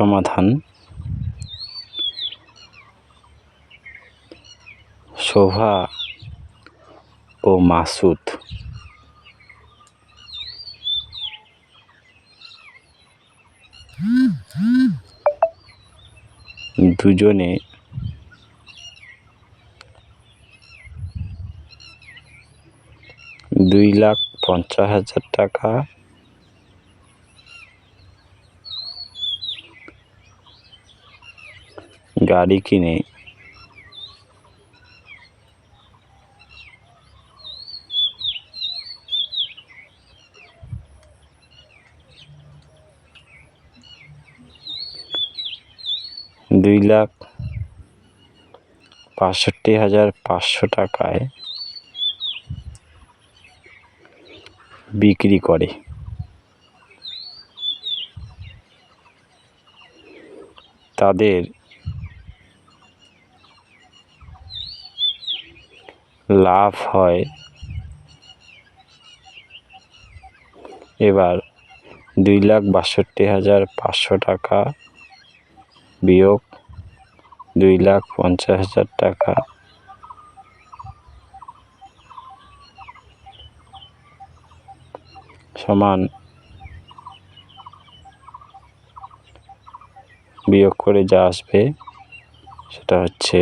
সমাধান শোভা ও মাসুদ দুজনে $2,50,000 গাড়ি কিনে $2,65,500 বিক্রি করে। তাদের লাভ হয় এবার $2,62,500 বিয়োগ $2,50,000 সমান বিয়োগ করে যা আসবে সেটা হচ্ছে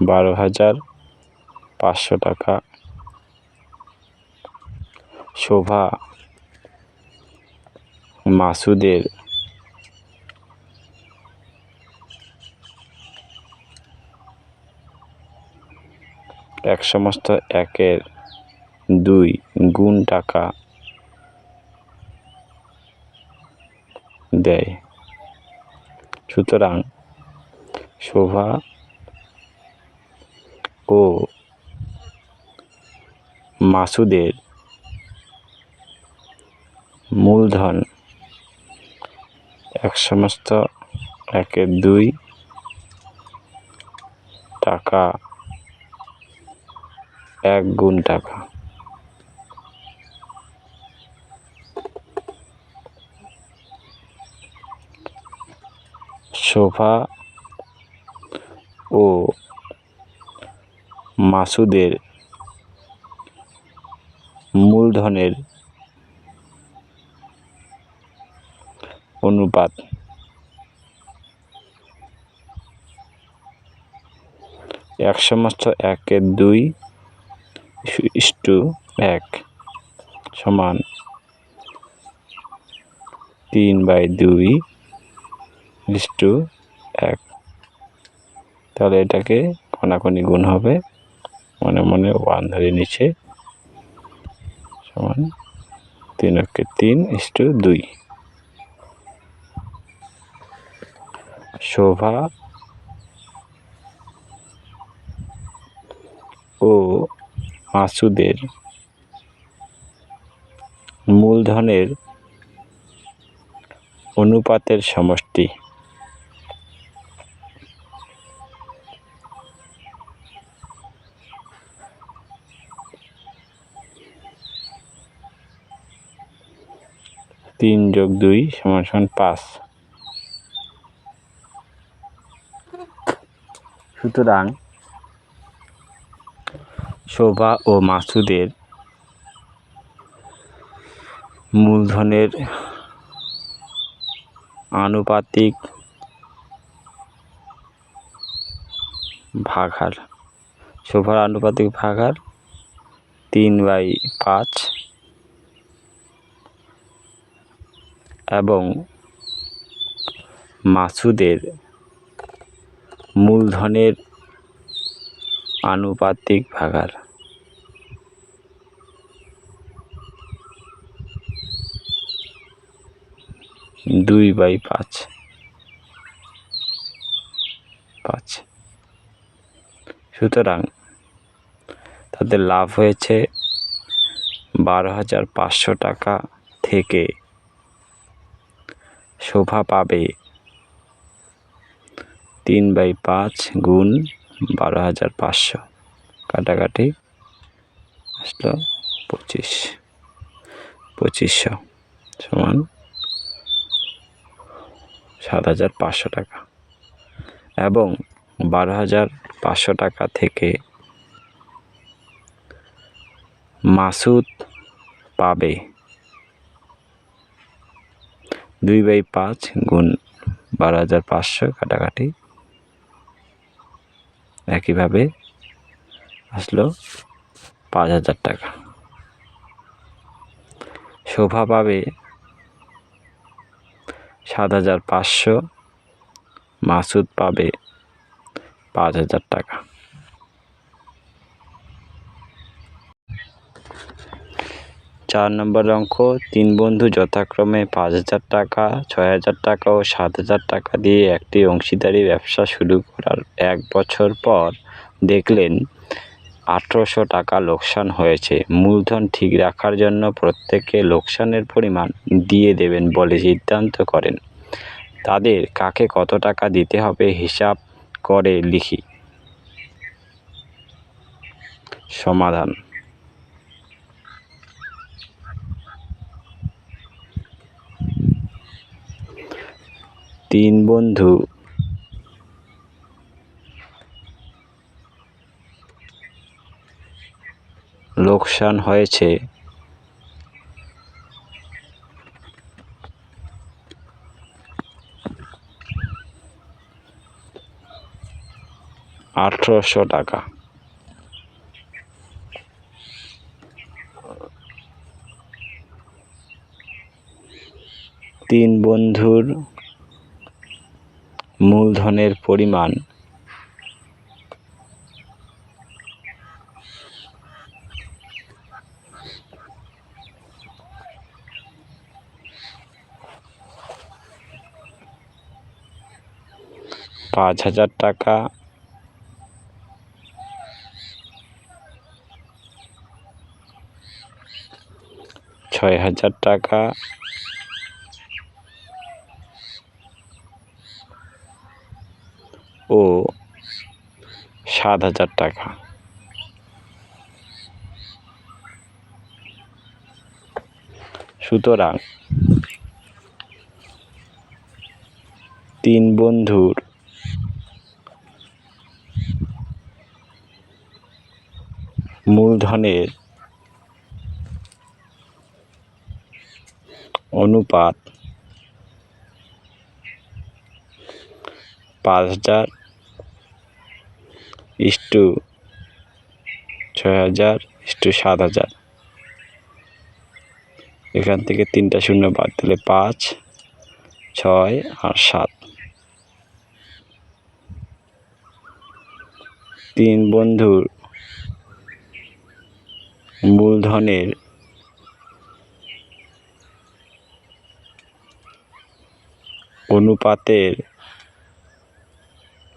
$12,500 শোভা মাসুদের $1/2 গুণ টাকা দেয়। সুতরাং শোভা ও মাসুদের মূলধন 1/2 টাকা 1 গুণ টাকা। শোভা ও মাসুদের মূলধনের অনুপাত 1/2:1 সমান 3/2:1। তাহলে এটাকে কোনাকুনি গুণ হবে, মনে মনে 1 ধরে নিচে, সমান 3:3:2। শোভা ও মাসুদের মূলধনের অনুপাতের সমষ্টি তিন যোগ 2 সমান 5। সুতরাং শোভা ও মাসুদের মূলধনের আনুপাতিক ভাগাহার, শোভার আনুপাতিক ভাগাহার 3/5 এবং মাসুদের মূলধনের আনুপাতিক ভাগাহার 2/5। সুতরাং তাদের লাভ হয়েছে $12,500 থেকে শোভা পাবে 3/5 গুণ 12,500, কাটাকাটি আসলো 2500 সমান 7,500 টাকা। এবং 12,500 টাকা থেকে মাসুদ পাবে 2/5 গুণ 12,500, কাটাকাটি একইভাবে আসলো 5,000 টাকা। শোভা পাবে 7,500, মাসুদ পাবে 5,000 টাকা। 4 নম্বর অঙ্ক, 3 বন্ধু যথাক্রমে 5,000 টাকা, 6,000 টাকা ও 7,000 টাকা দিয়ে একটি অংশীদারি ব্যবসা শুরু করার 1 বছর পর দেখলেন 1,800 টাকা লোকসান হয়েছে। মূলধন ঠিক রাখার জন্য প্রত্যেককে লোকসানের পরিমাণ দিয়ে দেবেন বলে সিদ্ধান্ত করেন। তাদের কাকে কত টাকা দিতে হবে হিসাব করে লিখি। সমাধান: 3 বন্ধু লোকসান হয়েছে 1,800 টাকা। তিন বন্ধুর মূলধনের পরিমাণ 5,000 টাকা, 6,000 টাকা ও 7,000 টাকা। সুতরাং 3 বন্ধুর মূলধনের অনুপাত 5,000:6,000:7,000। এখান থেকে 3টা শূন্য বাদ দিলে 5, 6 আর 7। 3 বন্ধুর মূলধনের অনুপাতের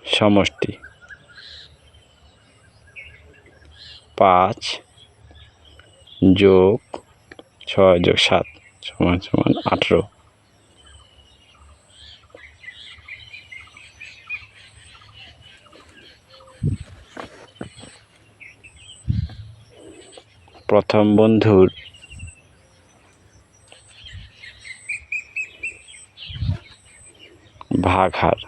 সমষ্টি 5 যোগ 6 যোগ 7 সমান 18। প্রথম বন্ধুর ভাগহার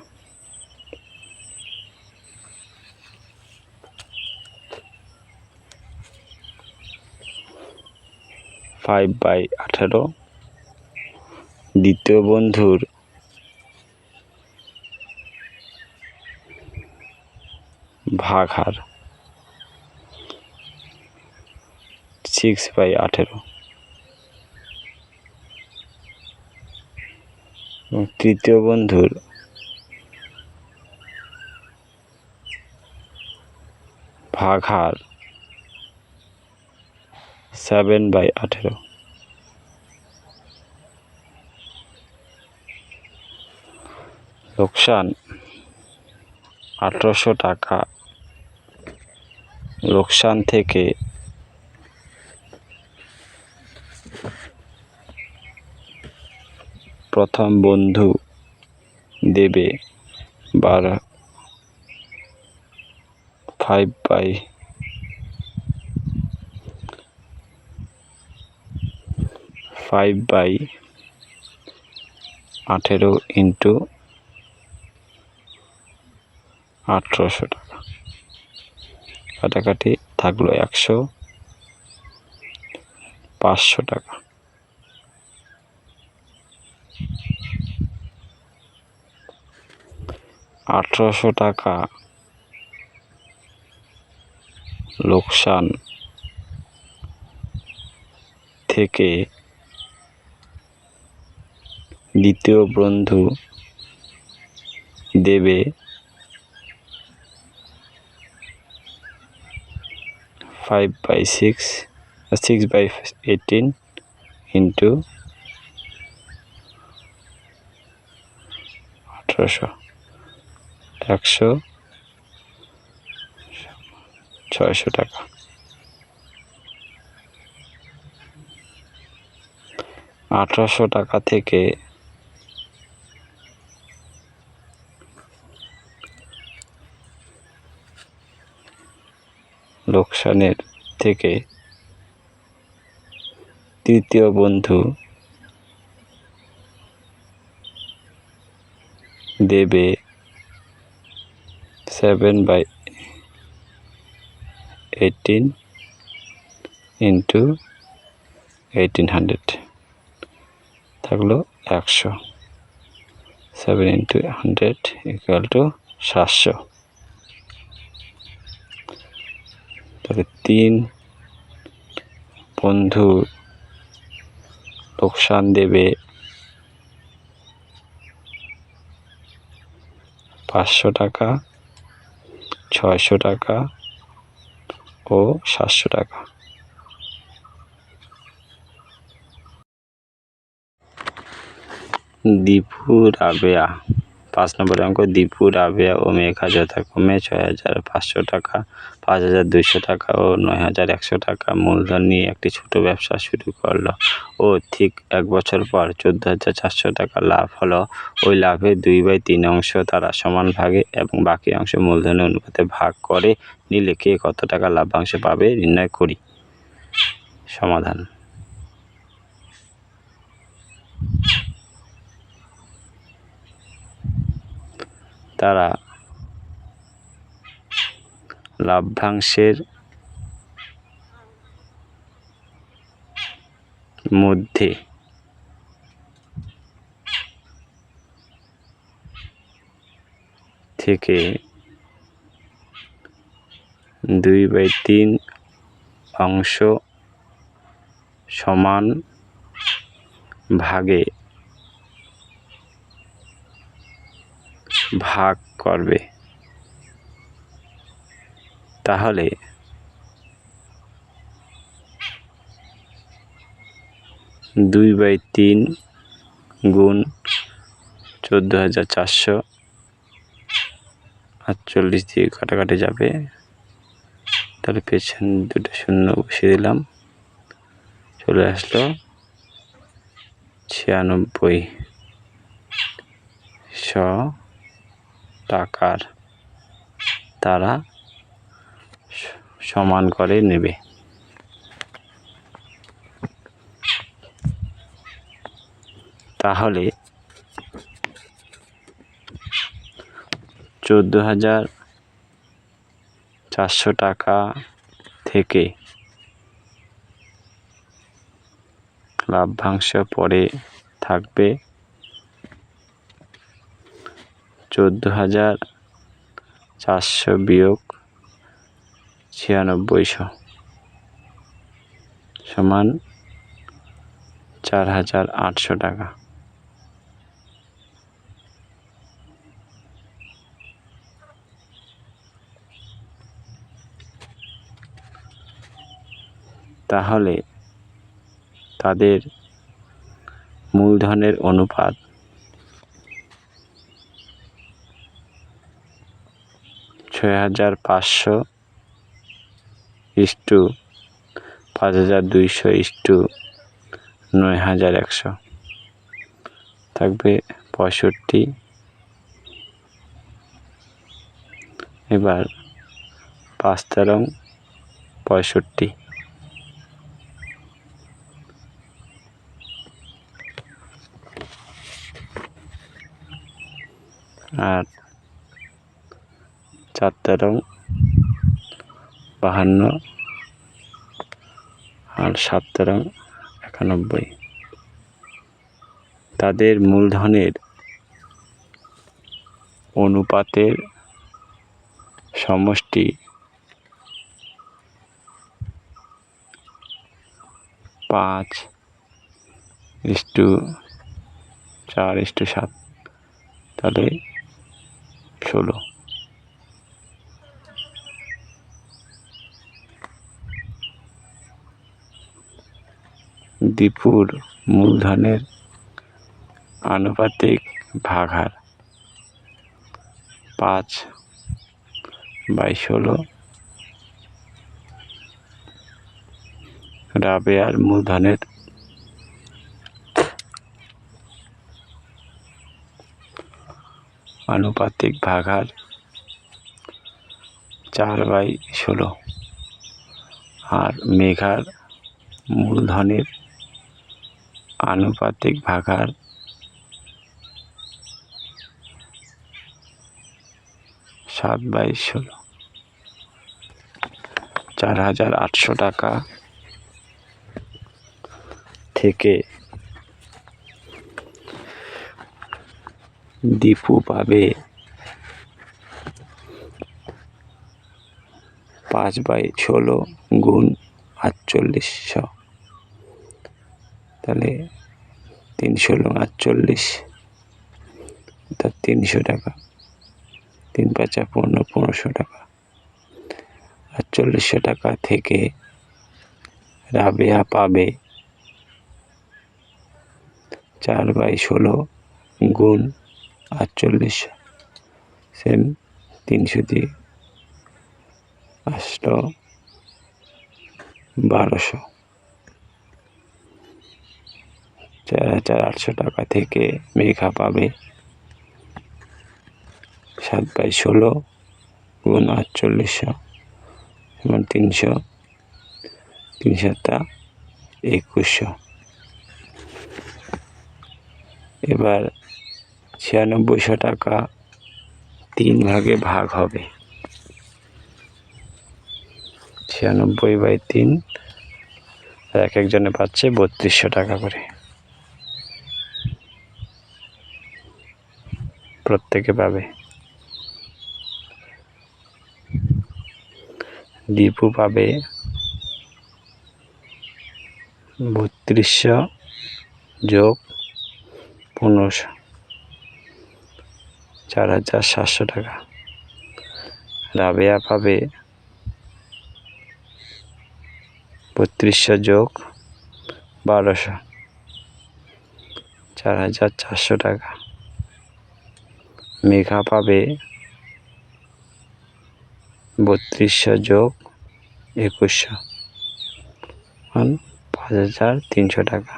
5/18। দ্বিতীয় বন্ধুর ভাগহার 6/18। এবং তৃতীয় বন্ধুর ভাগহার 7/18। লোকসান 1,800 টাকা। লোকসান থেকে প্রথম বন্ধু দেবে 5/18 ইন্টু 1800 টাকা। কাটাকাটি থাকলো 100, 500 টাকা। $1800 টাকা লোকসান থেকে দ্বিতীয় বন্ধু দেবে 6/18 ইন্টু 1800, 100, 600 টাকা। $1800 টাকা থেকে লোকসানের থেকে তৃতীয় বন্ধু দেবে 7/18 ইন্টু 1800, থাকলো 100। 7 ইন্টু 100 ইকুয়াল টু 700। তাহলে 3 বন্ধু লোকসান দেবে 500 টাকা, 600 টাকা ও 700 টাকা। দীপু, রাবেয়া। 5 নম্বরের অঙ্ক, দীপু, রাবেয়া ও মেঘা যথাক্রমে 6,500 টাকা, 5,200 টাকা ও 9,100 টাকা মূলধন নিয়ে একটি ছোট ব্যবসা শুরু করলো ও ঠিক 1 বছর পর 14,400 টাকা লাভ হলো। ওই লাভের 2/3 অংশ তারা সমান ভাগে এবং বাকি অংশ মূলধনের অনুপাতে ভাগ করে নিলে কে কত টাকা লাভ্যাংশ পাবে নির্ণয় করি। সমাধান। তারা লাভ্যাংশের মধ্যে থেকে 2/3 অংশ সমান ভাগে ভাগ করবে। তাহলে 2/3 গুণ 14,400, 48 দিয়ে কাটাকাটি যাবে, তাহলে পেছন দুটো শূন্য বসিয়ে দিলাম, চলে আসলো 96,000 টাকার তারা সমান করে নেবে। তাহলে 14,400 টাকা থেকে লাভ্যাংশ পরে থাকবে 14,400 বিয়োগ 96,000 সমান 4,800 টাকা। তাহলে তাদের মূলধনের অনুপাত 6,500 ইস্টু 5,200 ইস্টু 9,100। থাকবে 65। এবার 5 তেরং 65, আর 4 তেরং 52, আর 7 তেরং 91। তাদের মূলধনের অনুপাতের সমষ্টি 5:4:7, তাহলে 16। দীপুর মূলধনের আনুপাতিক ভাগহার 5/16। রাবেয়ার মূলধনের আনুপাতিক ভাগহার 4/16, আর মেঘার মূলধনের আনুপাতিক ভাগহার 7/16। 4,800 টাকা থেকে দীপু পাবে 5/16 গুণ 4800, তাহলে 3/16 অর্থাৎ 300 টাকা। 3×5 = 1500 টাকা। 4800 টাকা থেকে রাবেয়া পাবে 4/16 গুণ 4800, সেম 300 দিয়ে আসলো 1200। 4,800 টাকা থেকে মেঘা পাবে 7/16 গুণ 4800 সমান 300, 3×7 = 2100। এবার 9600 টাকা 3 ভাগে ভাগ হবে। 96/3, আর এক একজনে পাচ্ছে 3200 টাকা করে। প্রত্যেকে পাবে। দীপু পাবে 3200 যোগ 1500, 4700 টাকা। রাবেয়া পাবে 3200 যোগ 1200, 4400 টাকা। মেঘা পাবে 3200 যোগ 2100, 5300 টাকা।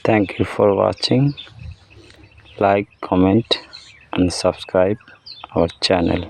Thank you for watching. Like, comment and subscribe our channel.